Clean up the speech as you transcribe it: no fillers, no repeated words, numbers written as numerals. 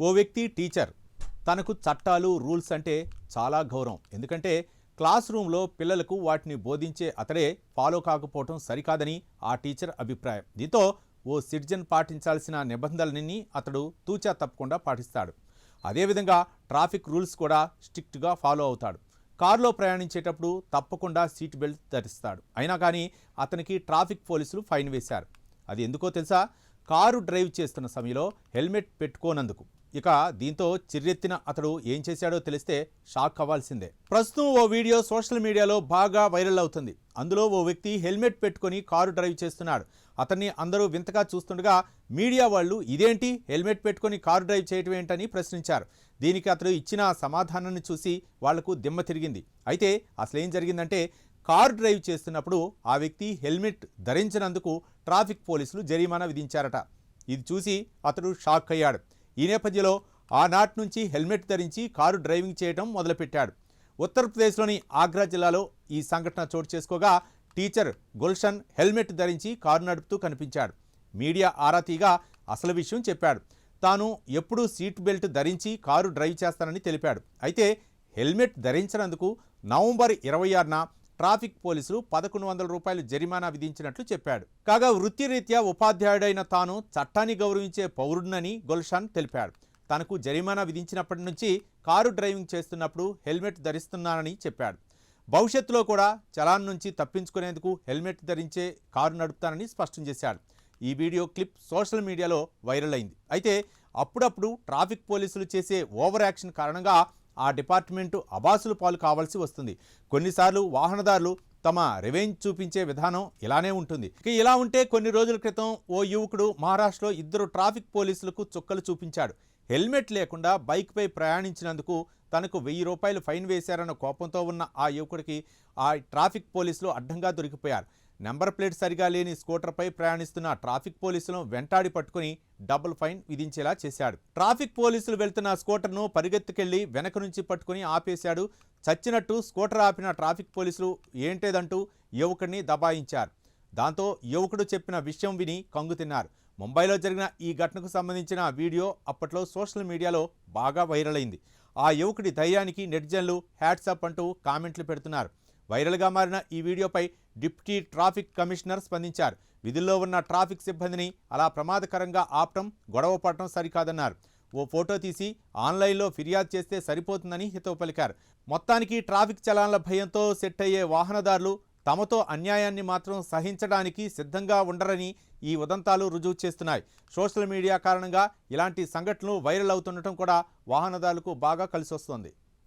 ఓ వ్యక్తి టీచర్. తనకు చట్టాలు రూల్స్ అంటే చాలా గౌరవం. ఎందుకంటే క్లాస్ రూమ్లో పిల్లలకు వాటిని బోధించే అతడే ఫాలో కాకపోవటం సరికాదని ఆ టీచర్ అభిప్రాయం. దీంతో ఓ సిటిజన్ పాటించాల్సిన నిబంధనలన్నీ అతడు తూచా తప్పకుండా పాటిస్తాడు. అదేవిధంగా ట్రాఫిక్ రూల్స్ కూడా స్ట్రిక్ట్గా ఫాలో అవుతాడు. కారులో ప్రయాణించేటప్పుడు తప్పకుండా సీట్ బెల్ట్ ధరిస్తాడు. అయినా కానీ అతనికి ట్రాఫిక్ పోలీసులు ఫైన్ వేశారు. అది ఎందుకో తెలుసా? కారు డ్రైవ్ చేస్తున్న సమయంలో హెల్మెట్ పెట్టుకోనందుకు. ఇక దీంతో చిర్రెత్తిన అతడు ఏం చేశాడో తెలిస్తే షాక్ అవ్వాల్సిందే. ప్రస్తుతం ఓ వీడియో సోషల్ మీడియాలో బాగా వైరల్ అవుతుంది. అందులో ఓ వ్యక్తి హెల్మెట్ పెట్టుకొని కారు డ్రైవ్ చేస్తున్నాడు. అతన్ని అందరూ వింతగా చూస్తుండగా మీడియా వాళ్ళు ఇదేంటి హెల్మెట్ పెట్టుకొని కారు డ్రైవ్ చేయటం ఏంటని ప్రశ్నించారు. దీనికి అతడు ఇచ్చిన సమాధానాన్ని చూసి వాళ్లకు దిమ్మ తిరిగింది. అయితే అసలేం జరిగిందంటే కారు డ్రైవ్ చేస్తున్నప్పుడు ఆ వ్యక్తి హెల్మెట్ ధరించినందుకు ట్రాఫిక్ పోలీసులు జరిమానా విధించారట. ఇది చూసి అతడు షాక్ అయ్యాడు. ఈ నేపథ్యంలో ఆనాటి నుంచి హెల్మెట్ ధరించి కారు డ్రైవింగ్ చేయడం మొదలుపెట్టాడు. ఉత్తరప్రదేశ్లోని ఆగ్రా జిల్లాలో ఈ సంఘటన చోటు చేసుకోగా టీచర్ గుల్షన్ హెల్మెట్ ధరించి కారు నడుపుతూ కనిపించాడు. మీడియా ఆరా తీగా అసలు విషయం చెప్పాడు. తాను ఎప్పుడూ సీట్ బెల్ట్ ధరించి కారు డ్రైవ్ చేస్తానని తెలిపాడు. అయితే హెల్మెట్ ధరించినందుకు నవంబర్ 26న ట్రాఫిక్ పోలీసులు 1100 రూపాయలు జరిమానా విధించినట్లు చెప్పాడు. కాగా వృత్తిరీత్యా ఉపాధ్యాయుడైన తాను చట్టాన్ని గౌరవించే పౌరుడినని గుల్షన్ తెలిపాడు. తనకు జరిమానా విధించినప్పటి నుంచి కారు డ్రైవింగ్ చేస్తున్నప్పుడు హెల్మెట్ ధరిస్తున్నానని చెప్పాడు. భవిష్యత్తులో కూడా చలాన్ నుంచి తప్పించుకునేందుకు హెల్మెట్ ధరించే కారు నడుపుతానని స్పష్టం చేశాడు. ఈ వీడియో క్లిప్ సోషల్ మీడియాలో వైరల్ అయింది. అయితే అప్పుడప్పుడు ట్రాఫిక్ పోలీసులు చేసే ఓవర్ యాక్షన్ కారణంగా ఆ డిపార్ట్మెంటు అబాసులు పాలు కావాల్సి వస్తుంది. కొన్నిసార్లు వాహనదారులు తమ రివెంజ్ చూపించే విధానం ఇలానే ఉంటుంది. ఇక ఇలా ఉంటే కొన్ని రోజుల క్రితం ఓ యువకుడు మహారాష్ట్రలో 2 ట్రాఫిక్ పోలీసులకు చుక్కలు చూపించాడు. హెల్మెట్ లేకుండా బైక్పై ప్రయాణించినందుకు తనకు 1000 రూపాయలు ఫైన్ వేశారన్న కోపంతో ఉన్న ఆ యువకుడికి ఆ ట్రాఫిక్ పోలీసులు అడ్డంగా దొరికిపోయారు. నెంబర్ ప్లేట్ సరిగా లేని స్కూటర్పై ప్రయాణిస్తున్న ట్రాఫిక్ పోలీసులను వెంటాడి పట్టుకుని డబుల్ ఫైన్ విధించేలా చేశాడు. ట్రాఫిక్ పోలీసులు వెళ్తున్న స్కూటర్ను పరిగెత్తుకెళ్లి వెనక నుంచి పట్టుకుని ఆపేశాడు. చచ్చినట్టు స్కూటర్ ఆపిన ట్రాఫిక్ పోలీసులు ఏంటేదంటూ యువకుడిని దబాయించారు. దాంతో యువకుడు చెప్పిన విషయం విని కంగు తిన్నారు. ముంబైలో జరిగిన ఈ ఘటనకు సంబంధించిన వీడియో అప్పట్లో సోషల్ మీడియాలో బాగా వైరల్ అయింది. ఆ యువకుడి ధైర్యానికి నెటిజన్లు హ్యాట్సప్ అంటూ కామెంట్లు పెడుతున్నారు. వైరల్గా మారిన ఈ వీడియోపై డిప్యూటీ ట్రాఫిక్ కమిషనర్ స్పందించారు. విధుల్లో ఉన్న ట్రాఫిక్ సిబ్బందిని అలా ప్రమాదకరంగా ఆపటం, గొడవ పడటం సరికాదన్నారు. ఓ ఫోటో తీసి ఆన్లైన్లో ఫిర్యాదు చేస్తే సరిపోతుందని హితవు పలికారు. మొత్తానికి ట్రాఫిక్ చలాన్ల భయంతో సెట్ అయ్యే వాహనదారులు తమతో అన్యాయాన్ని మాత్రం సహించడానికి సిద్ధంగా ఉండరని ఈ ఉదంతాలు రుజువు చేస్తున్నాయి. సోషల్ మీడియా కారణంగా ఇలాంటి సంఘటనలు వైరల్ అవుతుండటం కూడా వాహనదారులకు బాగా కలిసొస్తోంది.